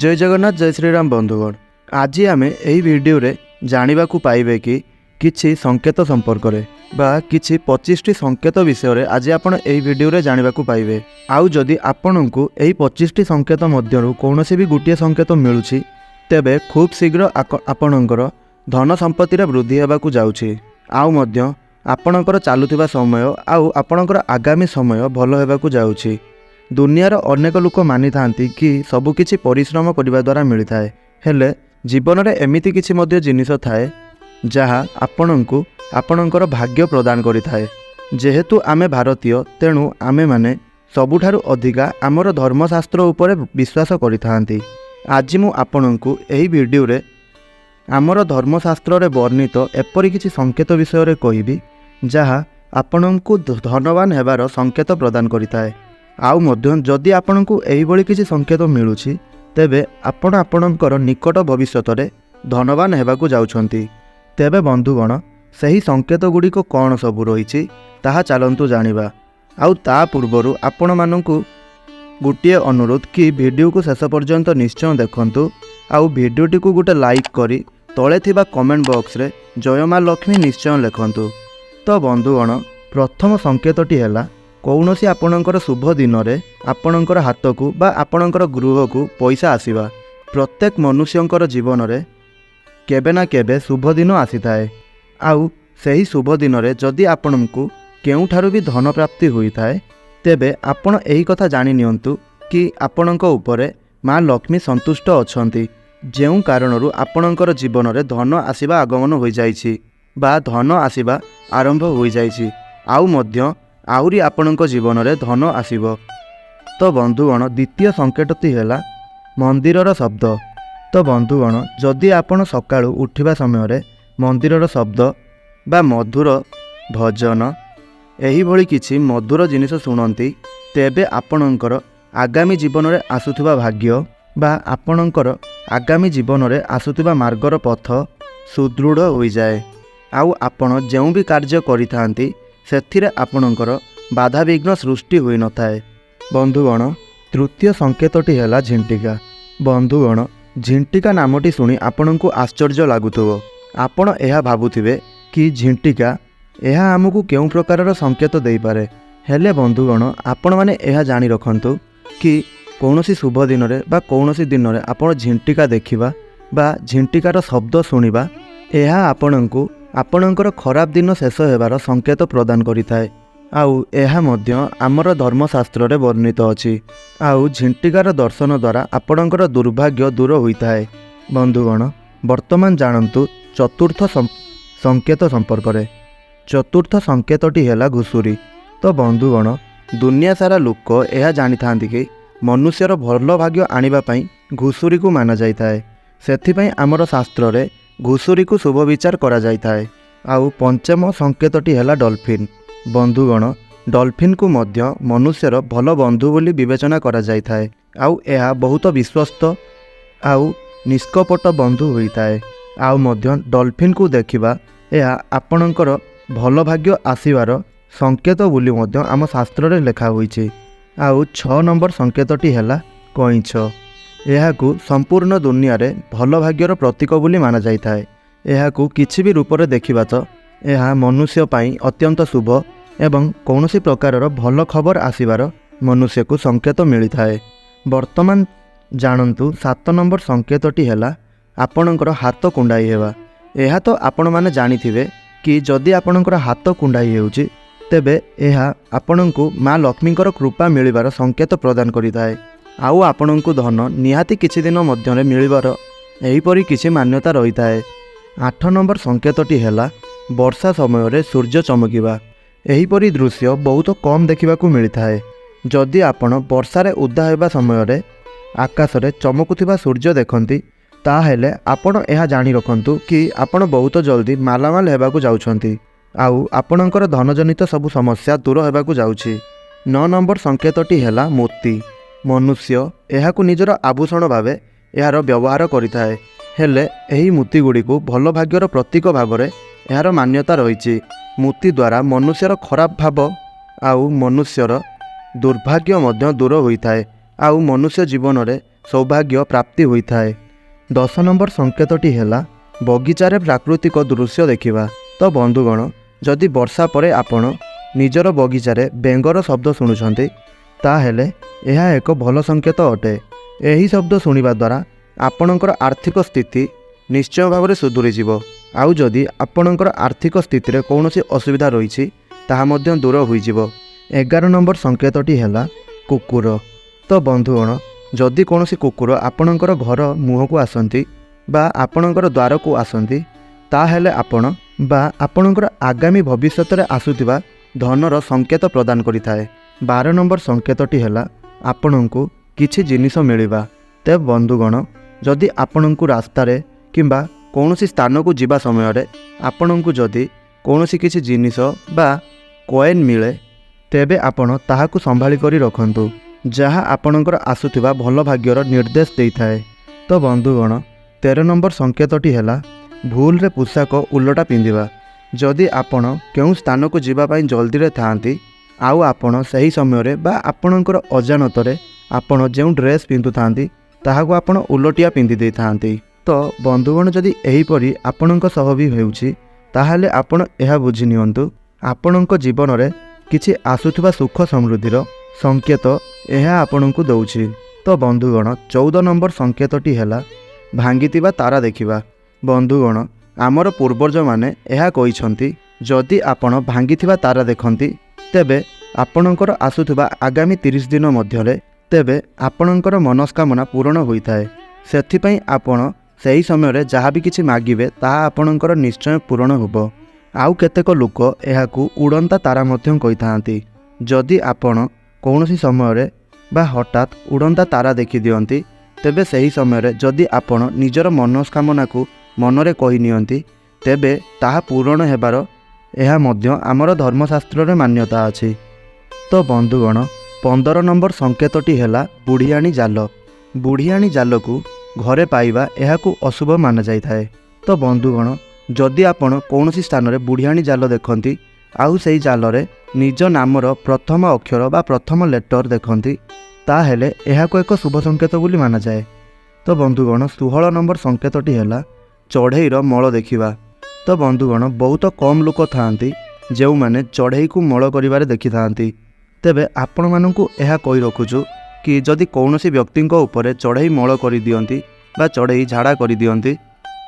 जय जगन्नाथ जय श्रीराम बंधुगण। आज आम यही भिडियो जाना पाइबे कि किछि संकेत संपर्क रे बा किछि 25टी संकेत विषय आज आपण यही भिडियो जाना पाइबे। आउ जदि आपंक यही 25टी संकेत मध्यरु कौनसी भी गोटे संकेत मिलुछि तेबे खूब शीघ्र आपणकर धन संपत्ति वृद्धि होगाकू जाउछि। आउ मध्य आपणकर चालुथिबा समय आउ आपणकर आगामी समय भल होगाकू जाउछि। दुनियार अनेक लोक मानि थांती कि सबकिछि परिश्रम करने द्वारा मिलता है, हेले जीवन में एमिति किछि मध्य जिनिस थाए जहाँ आपणको आपणकर भाग्य प्रदान करिथाए। जेहेतु आमे भारतीय तेणु आमे माने सबुठारु अधिका आमर धर्मशास्त्र उपरे विश्वास करिथांती। आज मु आपणको एही वीडियो रे आमर धर्मशास्त्र रे वर्णित एपरि किछि संकेत विषय रे कहिबी जहाँ आपणको धनवान हेबार संकेत प्रदान करिथाए। आउ मध्य जदि आपणको एही भली किछि संकेत मिलुछि तेबे आपण आपणकर निकट भविष्यत रे धनवान हेबाकू जाउछंती। तेबे बंधुगण सही संकेत गुड़िक कौन सबू रही ताहा चलतु जानिबा। आउ ता पूर्वरु आपण मानकु गोटे अनुरोध कि वीडियो को शेष पर्यंत निश्चय देखंतु। आउ वीडियोटी को गोटे लाइक करी तले थिबा कमेंट बॉक्स रे जय मां लक्ष्मी निश्चय लिखंतु। तो बंधुगण प्रथम संकेतटी हैला कौनसी आपणकर शुभ दिन में आपणकर हाथ को बा आपणकर गृह को पैसा आसीबा। प्रत्येक मनुष्यंकर जीवन में केबे ना केबे शुभ दिन आसी थाए। आउ सही शुभ दिन में जदि आपणको केउठारु भी धन प्राप्ति होता है तेबे आपण एही कथा जानि नियंतु कि आपणक उपरे माँ लक्ष्मी संतुष्ट अछंती। जेउ कारणरू आपणकर जीवन में धन आसीबा आगमन हो जाइछि बा धन आसीबा आरंभ हो जाइछि। आउ मध्य आउरी आपणक जीवन में धन आसीबो। तो बंधुगण द्वितीय संकेतटी हैला मंदिरर शब्द। तो बंधुगण जदि आपण सकाळू उठिबा समय रे मंदिरर शब्द बा मधुर भजन एही भली किछि मधुर जिनिस शुणती तेबे आपणकर आगामी जीवन में आसुथिबा भाग्य बा आपणकर आगामी जीवन में आसुथिबा मार्गर पथ सुदृढ़ हो जाए। आउ आपण जेउ भी कार्य करिथांती सेथिरे आपणकर बाधा विघ्न सृष्टि होई न थाए। बंधुगण तृतीय संकेतटी हैला झिंटिका। बंधुगण झिंटिका नामटी शुणी आपणको आश्चर्य लागुथबो। आपण एहा भाबुथिबे कि झिंटिका एहा आमको केउ प्रकारर संकेत देई पारे। हेले बंधुगण आपण माने एहा जानि रखंतु कि कौनसी शुभ दिन रे बा कौनसी दिन रे आपण झिंटिका देखिबा बा झिंटिकार शब्द शुणिबा एहा आपणको आपणकर खराब दिन शेष हेबार संकेत प्रदान करिथाए। आउ एहा मध्य आमर धर्मशास्त्र रे वर्णित अछि। आउ झिंटिकार दर्शन द्वारा आपणकर दुर्भाग्य दूर होइथाए। बंधुगण वर्तमान जानन्तु चतुर्थ संकेत संपर्क रे। चतुर्थ संकेतटी हैला घुसुरी। तो बंधुगण दुनिया सारा लोक एहा जानि थांती कि मनुष्यर भल भाग्य आनिबा पई घुसुरी को माना जाइथाए। सेथिपई आमर शास्त्र रे घुसुरी को शुभ विचार करा जाइथाए। आउ पंचम संकेतटी हैला डॉल्फिन। बंधुगण डॉल्फिन को मध्य मनुष्यर भल बंधु बोली विवेचना करा जाइथाए। आउ एहा बहुत विश्वस्त आउ निष्कपट बंधु होइथाए। आउ मध्य डॉल्फिन को देखिबा एहा आपणकर भल भाग्य आसीबार संकेत बोली मध्य आम शास्त्र रे लेखा होइछि। आउ 6 नंबर संकेतटी हैला कइंछ। एहाकू संपूर्ण दुनिया रे भल भाग्यर प्रतीक बोली माना जाइथाए। एहाकू किछि भी रूप रे देखिबा तो एहा मनुष्य पाई अत्यंत शुभ एवं कौनसी प्रकारर भल खबर आसीबार मनुष्य को संकेत मिलिथाए। वर्तमान जानन्तु 7 नंबर संकेतटी हैला आपणकर हाथ कुंडाई हेबा। एहा तो आपण माने जानिथिबे कि जदि आपणकर हाथ कुंडाई हेउची तेबे एहा आपणको माँ लक्ष्मीकर कृपा मिलिबार संकेत प्रदान करिथाए। आउ आपणको धन निहाती किछि दिन मध्यरे मिलिबार एहीपरि किछि मान्यता रही थाए। 8 नंबर संकेतटी हैला वर्षा समय रे सूर्य चमकिबा। एहीपरि दृश्य बहुत कम देखिबाकू मिलिथाए। जदि आपण वर्षारे उदा हेबा समय रे आकाश रे चमकुथिबा सूर्य देखंती ताहेले आपण एहा जानि रखंतु कि आपण बहुत जल्दी मालामाल हेबाकू जाउछंती। आउ आपणकर धनजनित सबु समस्या दूर हेबाकू जाउछि। 9 नंबर संकेतटी हैला मोती। मनुष्य एहाकू निजर आभूषण भावे एहार व्यवहार करिथाए। हेले एही मोती गुड़िक भल भाग्यर प्रतीक भाव में एहार मान्यता रही। मोती द्वारा मनुष्यर खराब भाव आउ मनुष्यर दुर्भाग्य मध्य दूर होइथाए। आउ मनुष्य जीवन में ସୌଭାଗ୍ୟ ପ୍ରାପ୍ତି ହୋଇଥାଏ। 10 ନମ୍ବର ସଂକେତଟି ହେଲା ବଗିଚାରେ ପ୍ରାକୃତିକ ଦୃଶ୍ୟ ଦେଖିବା। ତ ବନ୍ଧୁଗଣ, ଯଦି ବର୍ଷା ପରେ ଆପଣ ନିଜର ବଗିଚାରେ ବେଙ୍ଗର ଶବ୍ଦ ଶୁଣୁଛନ୍ତି, ତାହେଲେ ଏହା ଏକ ଭଲ ସଂକେତ ଅଟେ। ଏହି ଶବ୍ଦ ଶୁଣିବା ଦ୍ୱାରା ଆପଣଙ୍କର ଆର୍ଥିକ ସ୍ଥିତି ନିଶ୍ଚୟ ଭାବରେ ସୁଧୁରିଯିବ। ଆଉ ଯଦି ଆପଣଙ୍କର ଆର୍ଥିକ ସ୍ଥିତିରେ କୌଣସି ଅସୁବିଧା ରହିଛି, ତାହା ମଧ୍ୟ ଦୂର ହୋଇଯିବ। 11 ନମ୍ବର ସଂକେତଟି ହେଲା କୁକୁର। ତ ବନ୍ଧୁଗଣ, ଯଦି କୌଣସି କୁକୁର ଆପଣଙ୍କର ଘର ମୁହଁକୁ ଆସନ୍ତି ବା ଆପଣଙ୍କର ଦ୍ୱାରକୁ ଆସନ୍ତି, ତାହେଲେ ଆପଣ ବା ଆପଣଙ୍କର ଆଗାମୀ ଭବିଷ୍ୟତରେ ଆସୁଥିବା ଧନର ସଂକେତ ପ୍ରଦାନ କରିଥାଏ। 12 ନମ୍ବର ସଂକେତଟି ହେଲା ଆପଣଙ୍କୁ କିଛି ଜିନିଷ ମିଳିବା। ତେବେ ବନ୍ଧୁଗଣ, ଯଦି ଆପଣଙ୍କୁ ରାସ୍ତାରେ କିମ୍ବା କୌଣସି ସ୍ଥାନକୁ ଯିବା ସମୟରେ ଆପଣଙ୍କୁ ଯଦି କୌଣସି କିଛି ଜିନିଷ ବା କଏନ୍ ମିଳେ, ତେବେ ଆପଣ ତାହାକୁ ସମ୍ଭାଳି କରି ରଖନ୍ତୁ, ଯାହା ଆପଣଙ୍କର ଆସୁଥିବା ଭଲ ଭାଗ୍ୟର ନିର୍ଦ୍ଦେଶ ଦେଇଥାଏ। ତ ବନ୍ଧୁଗଣ, 13 ନମ୍ବର ସଂକେତଟି ହେଲା ଭୁଲରେ ପୋଷାକ ଉଲଟା ପିନ୍ଧିବା। ଯଦି ଆପଣ କେଉଁ ସ୍ଥାନକୁ ଯିବା ପାଇଁ ଜଲ୍ଦିରେ ଥାଆନ୍ତି, ଆଉ ଆପଣ ସେହି ସମୟରେ ବା ଆପଣଙ୍କର ଅଜାଣତରେ ଆପଣ ଯେଉଁ ଡ୍ରେସ୍ ପିନ୍ଧୁଥାନ୍ତି ତାହାକୁ ଆପଣ ଉଲଟିଆ ପିନ୍ଧି ଦେଇଥାନ୍ତି। ତ ବନ୍ଧୁଗଣ, ଯଦି ଏହିପରି ଆପଣଙ୍କ ସହ ବି ହେଉଛି, ତାହେଲେ ଆପଣ ଏହା ବୁଝି ନିଅନ୍ତୁ ଆପଣଙ୍କ ଜୀବନରେ କିଛି ଆସୁଥିବା ସୁଖ ସମୃଦ୍ଧିର ସଂକେତ ଏହା ଆପଣଙ୍କୁ ଦେଉଛି। ତ ବନ୍ଧୁଗଣ, 14 ନମ୍ବର ସଂକେତଟି ହେଲା ଭାଙ୍ଗିଥିବା ତାରା ଦେଖିବା। ବନ୍ଧୁଗଣ, ଆମର ପୂର୍ବଜମାନେ ଏହା କହିଛନ୍ତି, ଯଦି ଆପଣ ଭାଙ୍ଗିଥିବା ତାରା ଦେଖନ୍ତି, ତେବେ ଆପଣଙ୍କର ଆସୁଥିବା ଆଗାମୀ 30 ଦିନ ମଧ୍ୟରେ ତେବେ ଆପଣଙ୍କର ମନସ୍କାମନା ପୂରଣ ହୋଇଥାଏ। ସେଥିପାଇଁ ଆପଣ ସେହି ସମୟରେ ଯାହା ବି କିଛି ମାଗିବେ ତାହା ଆପଣଙ୍କର ନିଶ୍ଚୟ ପୂରଣ ହେବ। ଆଉ କେତେକ ଲୋକ ଏହାକୁ ଉଡ଼ନ୍ତା ତାରା ମଧ୍ୟ କହିଥାନ୍ତି। ଯଦି ଆପଣ କୌଣସି ସମୟରେ ବା ହଠାତ୍ ଉଡ଼ନ୍ତା ତାରା ଦେଖିଦିଅନ୍ତି, ତେବେ ସେହି ସମୟରେ ଯଦି ଆପଣ ନିଜର ମନସ୍କାମନାକୁ ମନରେ କହିନିଅନ୍ତି, ତେବେ ତାହା ପୂରଣ ହେବାର ଏହା ମଧ୍ୟ ଆମର ଧର୍ମଶାସ୍ତ୍ରରେ ମାନ୍ୟତା ଅଛି। ତ ବନ୍ଧୁଗଣ, 15 ନମ୍ବର ସଂକେତଟି ହେଲା ବୁଢ଼ିଆଣୀ ଜାଲ। ବୁଢ଼ିଆଣୀ ଜାଲକୁ ଘରେ ପାଇବା ଏହାକୁ ଅଶୁଭ ମାନାଯାଇଥାଏ। ତ ବନ୍ଧୁଗଣ, ଯଦି ଆପଣ କୌଣସି ସ୍ଥାନରେ ବୁଢ଼ିଆଣୀ ଜାଲ ଦେଖନ୍ତି, ଆଉ ସେହି ଜାଲରେ ନିଜ ନାମର ପ୍ରଥମ ଅକ୍ଷର ବା ପ୍ରଥମ ଲେଟର ଦେଖନ୍ତି, ତାହେଲେ ଏହାକୁ ଏକ ଶୁଭ ସଂକେତ ବୋଲି ମାନାଯାଏ। ତ ବନ୍ଧୁଗଣ, 16 ନମ୍ବର ସଂକେତଟି ହେଲା ଚଢ଼େଇର ମଳ ଦେଖିବା। ତ ବନ୍ଧୁଗଣ, ବହୁତ କମ୍ ଲୋକ ଥାଆନ୍ତି ଯେଉଁମାନେ ଚଢ଼େଇକୁ ମଳ କରିବାରେ ଦେଖିଥାନ୍ତି। ତେବେ ଆପଣମାନଙ୍କୁ ଏହା କହି ରଖୁଛୁ କି ଯଦି କୌଣସି ବ୍ୟକ୍ତିଙ୍କ ଉପରେ ଚଢ଼େଇ ମଳ କରିଦିଅନ୍ତି ବା ଚଢ଼େଇ ଝାଡ଼ା କରିଦିଅନ୍ତି,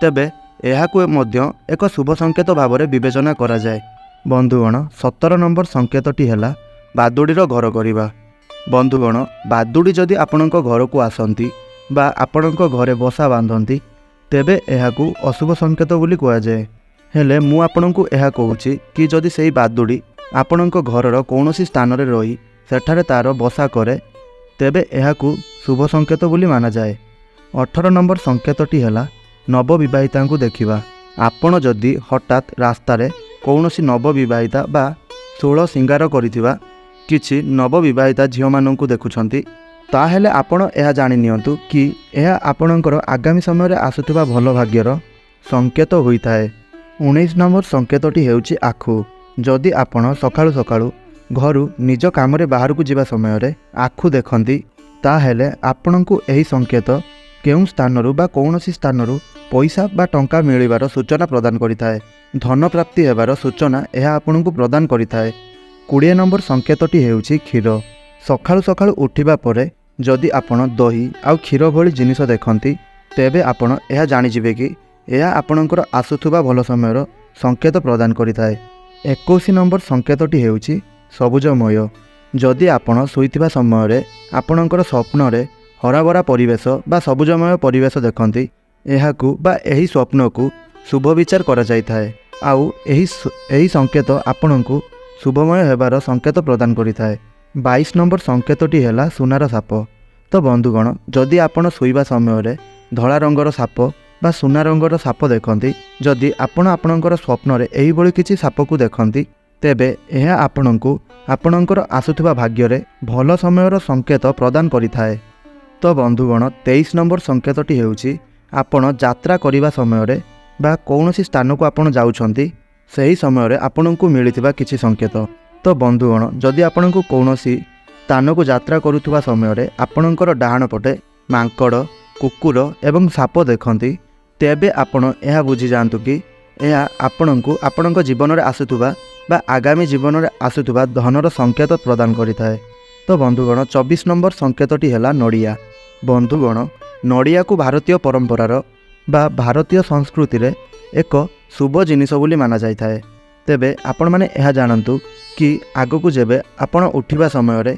ତେବେ ଏହାକୁ ମଧ୍ୟ ଏକ ଶୁଭ ସଂକେତ ଭାବରେ ବିବେଚନା କରାଯାଏ। ବନ୍ଧୁଗଣ, 17 ନମ୍ବର ସଂକେତଟି ହେଲା ବାଦୁଡ଼ିର ଘର କରିବା। ବନ୍ଧୁଗଣ, ବାଦୁଡ଼ି ଯଦି ଆପଣଙ୍କ ଘରକୁ ଆସନ୍ତି ବା ଆପଣଙ୍କ ଘରେ ବସା ବାନ୍ଧନ୍ତି, ତେବେ ଏହାକୁ ଅଶୁଭ ସଂକେତ ବୋଲି କୁହାଯାଏ। ହେଲେ ମୁଁ ଆପଣଙ୍କୁ ଏହା କହୁଛି କି ଯଦି ସେହି ବାଦୁଡ଼ି ଆପଣଙ୍କ ଘରର କୌଣସି ସ୍ଥାନରେ ରହି ସେଠାରେ ତା'ର ବସା କରେ, ତେବେ ଏହାକୁ ଶୁଭ ସଂକେତ ବୋଲି ମାନାଯାଏ। 18 ନମ୍ବର ସଂକେତଟି ହେଲା ନବବିବାହିତାଙ୍କୁ ଦେଖିବା। ଆପଣ ଯଦି ହଠାତ୍ ରାସ୍ତାରେ କୌଣସି ନବବିବାହିତା ବା 16 ସିଙ୍ଗାର କରିଥିବା କିଛି ନବବିବାହିତା ଝିଅମାନଙ୍କୁ ଦେଖୁଛନ୍ତି, ତାହେଲେ ଆପଣ ଏହା ଜାଣି ନିଅନ୍ତୁ କି ଏହା ଆପଣଙ୍କର ଆଗାମୀ ସମୟରେ ଆସୁଥିବା ଭଲ ଭାଗ୍ୟର ସଂକେତ ହୋଇଥାଏ। 19 ନମ୍ବର ସଂକେତଟି ହେଉଛି ଆଖୁ। ଯଦି ଆପଣ ସକାଳୁ ସକାଳୁ ଘରୁ ନିଜ କାମରେ ବାହାରକୁ ଯିବା ସମୟରେ ଆଖୁ ଦେଖନ୍ତି, ତାହେଲେ ଆପଣଙ୍କୁ ଏହି ସଂକେତ କେଉଁ ସ୍ଥାନରୁ ବା କୌଣସି ସ୍ଥାନରୁ ପଇସା ବା ଟଙ୍କା ମିଳିବାର ସୂଚନା ପ୍ରଦାନ କରିଥାଏ। ଧନ ପ୍ରାପ୍ତି ହେବାର ସୂଚନା ଏହା ଆପଣଙ୍କୁ ପ୍ରଦାନ କରିଥାଏ। 20 ନମ୍ବର ସଂକେତଟି ହେଉଛି କ୍ଷୀର। ସକାଳୁ ସକାଳୁ ଉଠିବା ପରେ ଯଦି ଆପଣ ଦହି ଆଉ କ୍ଷୀର ଭଳି ଜିନିଷ ଦେଖନ୍ତି, ତେବେ ଆପଣ ଏହା ଜାଣିଯିବେ କି ଏହା ଆପଣଙ୍କର ଆସୁଥିବା ଭଲ ସମୟର ସଂକେତ ପ୍ରଦାନ କରିଥାଏ। 21 ନମ୍ବର ସଂକେତଟି ହେଉଛି ସବୁଜମୟ। ଯଦି ଆପଣ ଶୋଇଥିବା ସମୟରେ ଆପଣଙ୍କର ସ୍ୱପ୍ନରେ ହରାଭରା ପରିବେଶ ବା ସବୁଜମୟ ପରିବେଶ ଦେଖନ୍ତି, ଏହାକୁ ବା ଏହି ସ୍ୱପ୍ନକୁ ଶୁଭ ବିଚାର କରାଯାଇଥାଏ। ଆଉ ଏହି ସଂକେତ ଆପଣଙ୍କୁ ଶୁଭମୟ ହେବାର ସଂକେତ ପ୍ରଦାନ କରିଥାଏ। 22 ନମ୍ବର ସଂକେତଟି ହେଲା ସୁନାର ସାପ। ତ ବନ୍ଧୁଗଣ, ଯଦି ଆପଣ ଶୋଇବା ସମୟରେ ଧଳା ରଙ୍ଗର ସାପ ବା ସୁନା ରଙ୍ଗର ସାପ ଦେଖନ୍ତି, ଯଦି ଆପଣ ଆପଣଙ୍କର ସ୍ୱପ୍ନରେ ଏହିଭଳି କିଛି ସାପକୁ ଦେଖନ୍ତି, ତେବେ ଏହା ଆପଣଙ୍କୁ ଆପଣଙ୍କର ଆସୁଥିବା ଭାଗ୍ୟରେ ଭଲ ସମୟର ସଂକେତ ପ୍ରଦାନ କରିଥାଏ। ତ ବନ୍ଧୁଗଣ, 23 ନମ୍ବର ସଂକେତଟି ହେଉଛି ଆପଣ ଯାତ୍ରା କରିବା ସମୟରେ ବା କୌଣସି ସ୍ଥାନକୁ ଆପଣ ଯାଉଛନ୍ତି, ସେହି ସମୟରେ ଆପଣଙ୍କୁ ମିଳିଥିବା କିଛି ସଂକେତ। ତ ବନ୍ଧୁଗଣ, ଯଦି ଆପଣଙ୍କୁ କୌଣସି ସ୍ଥାନକୁ ଯାତ୍ରା କରୁଥିବା ସମୟରେ ଆପଣଙ୍କର ଡାହାଣ ପଟେ ମାଙ୍କଡ଼, କୁକୁର ଏବଂ ସାପ ଦେଖନ୍ତି, ତେବେ ଆପଣ ଏହା ବୁଝି ଯାଆନ୍ତୁ କି ଏହା ଆପଣଙ୍କୁ ଆପଣଙ୍କ ଜୀବନରେ ଆସୁଥିବା ବା ଆଗାମୀ ଜୀବନରେ ଆସୁଥିବା ଧନର ସଂକେତ ପ୍ରଦାନ କରିଥାଏ। ତ ବନ୍ଧୁଗଣ 24 ନମ୍ବର ସଂକେତଟି ହେଲା ନଡ଼ିଆ। ବନ୍ଧୁଗଣ, ନଡ଼ିଆକୁ ଭାରତୀୟ ପରମ୍ପରାର ବା ଭାରତୀୟ ସଂସ୍କୃତିରେ ଏକ ଶୁଭ ଜିନିଷ ବୋଲି ମାନାଯାଇଥାଏ। ତେବେ ଆପଣମାନେ ଏହା ଜାଣନ୍ତୁ କି ଆଗକୁ ଯେବେ ଆପଣ ଉଠିବା ସମୟରେ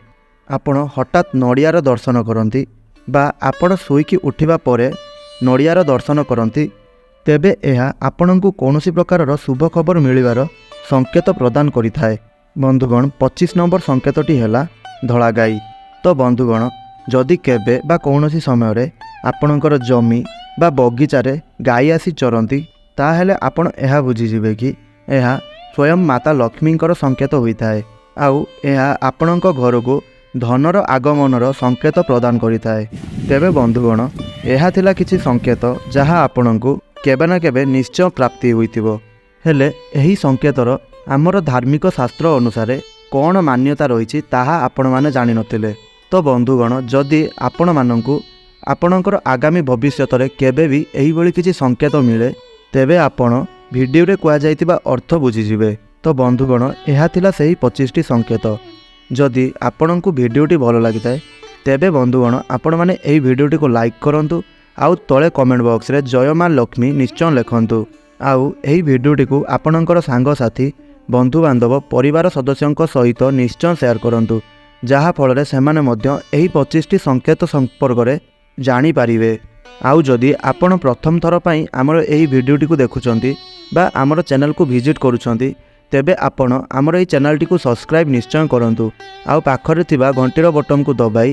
ଆପଣ ହଠାତ୍ ନଡ଼ିଆର ଦର୍ଶନ କରନ୍ତି ବା ଆପଣ ଶୋଇକି ଉଠିବା ପରେ ନଡ଼ିଆର ଦର୍ଶନ କରନ୍ତି, ତେବେ ଏହା ଆପଣଙ୍କୁ କୌଣସି ପ୍ରକାରର ଶୁଭ ଖବର ମିଳିବାର ସଂକେତ ପ୍ରଦାନ କରିଥାଏ। ବନ୍ଧୁଗଣ 25 ନମ୍ବର ସଂକେତଟି ହେଲା ଧଳା ଗାଈ। ତ ବନ୍ଧୁଗଣ, ଯଦି କେବେ ବା କୌଣସି ସମୟରେ ଆପଣଙ୍କର ଜମି ବା ବଗିଚାରେ ଗାଈ ଆସି ଚରନ୍ତି, ତାହେଲେ ଆପଣ ଏହା ବୁଝିଯିବେ କି ଏହା ସ୍ୱୟଂ ମାତା ଲକ୍ଷ୍ମୀଙ୍କର ସଂକେତ ହୋଇଥାଏ। ଆଉ ଏହା ଆପଣଙ୍କ ଘରକୁ ଧନର ଆଗମନର ସଂକେତ ପ୍ରଦାନ କରିଥାଏ। ତେବେ ବନ୍ଧୁଗଣ, ଏହା ଥିଲା କିଛି ସଂକେତ ଯାହା ଆପଣଙ୍କୁ କେବେ ନା କେବେ ନିଶ୍ଚୟ ପ୍ରାପ୍ତି ହୋଇଥିବ। ହେଲେ ଏହି ସଂକେତର ଆମର ଧାର୍ମିକ ଶାସ୍ତ୍ର ଅନୁସାରେ କ'ଣ ମାନ୍ୟତା ରହିଛି ତାହା ଆପଣମାନେ ଜାଣିନଥିଲେ। ତ ବନ୍ଧୁଗଣ, ଯଦି ଆପଣମାନଙ୍କୁ ଆପଣଙ୍କର ଆଗାମୀ ଭବିଷ୍ୟତରେ କେବେ ବି ଏହିଭଳି କିଛି ସଂକେତ ମିଳେ, ତେବେ ଆପଣ ଭିଡ଼ିଓରେ କୁହାଯାଇଥିବା ଅର୍ଥ ବୁଝିଯିବେ। ତ ବନ୍ଧୁଗଣ, ଏହା ଥିଲା ସେହି 25ଟି ସଂକେତ। ଯଦି ଆପଣଙ୍କୁ ଭିଡ଼ିଓଟି ଭଲ ଲାଗିଥାଏ, ତେବେ ବନ୍ଧୁଗଣ ଆପଣମାନେ ଏହି ଭିଡ଼ିଓଟିକୁ ଲାଇକ୍ କରନ୍ତୁ ଆଉ ତଳେ କମେଣ୍ଟ ବକ୍ସରେ ଜୟ ମା ଲକ୍ଷ୍ମୀ ନିଶ୍ଚୟ ଲେଖନ୍ତୁ। ଆଉ ଏହି ଭିଡ଼ିଓଟିକୁ ଆପଣଙ୍କର ସାଙ୍ଗସାଥି, ବନ୍ଧୁବାନ୍ଧବ, ପରିବାର ସଦସ୍ୟଙ୍କ ସହିତ ନିଶ୍ଚୟ ସେୟାର କରନ୍ତୁ, ଯାହାଫଳରେ ସେମାନେ ମଧ୍ୟ ଏହି 25ଟି ସଂକେତ ସମ୍ପର୍କରେ ଜାଣିପାରିବେ। ଆଉ ଯଦି ଆପଣ ପ୍ରଥମ ଥର ପାଇଁ ଆମର ଏହି ଭିଡ଼ିଓଟିକୁ ଦେଖୁଛନ୍ତି ବା ଆମର ଚ୍ୟାନେଲକୁ ଭିଜିଟ୍ କରୁଛନ୍ତି, ତେବେ ଆପଣ ଆମର ଏହି ଚ୍ୟାନେଲଟିକୁ ସବସ୍କ୍ରାଇବ୍ ନିଶ୍ଚୟ କରନ୍ତୁ ଆଉ ପାଖରେ ଥିବା ଘଣ୍ଟିର ବଟନକୁ ଦବାଇ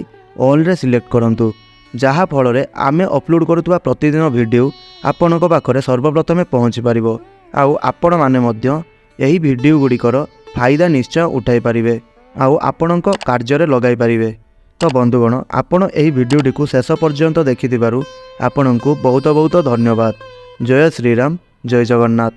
ଅଲ୍ରେ ସିଲେକ୍ଟ କରନ୍ତୁ, ଯାହାଫଳରେ ଆମେ ଅପଲୋଡ଼ କରୁଥିବା ପ୍ରତିଦିନ ଭିଡ଼ିଓ ଆପଣଙ୍କ ପାଖରେ ସର୍ବପ୍ରଥମେ ପହଞ୍ଚିପାରିବ ଆଉ ଆପଣମାନେ ମଧ୍ୟ ଏହି ଭିଡ଼ିଓ ଗୁଡ଼ିକର ଫାଇଦା ନିଶ୍ଚୟ ଉଠାଇ ପାରିବେ ଆଉ ଆପଣଙ୍କ କାର୍ଯ୍ୟରେ ଲଗାଇ ପାରିବେ। ତ ବନ୍ଧୁଗଣ, ଆପଣ ଏହି ଭିଡ଼ିଓଟିକୁ ଶେଷ ପର୍ଯ୍ୟନ୍ତ ଦେଖିଥିବାରୁ ଆପଣଙ୍କୁ ବହୁତ ବହୁତ ଧନ୍ୟବାଦ। ଜୟ ଶ୍ରୀରାମ, ଜୟ ଜଗନ୍ନାଥ।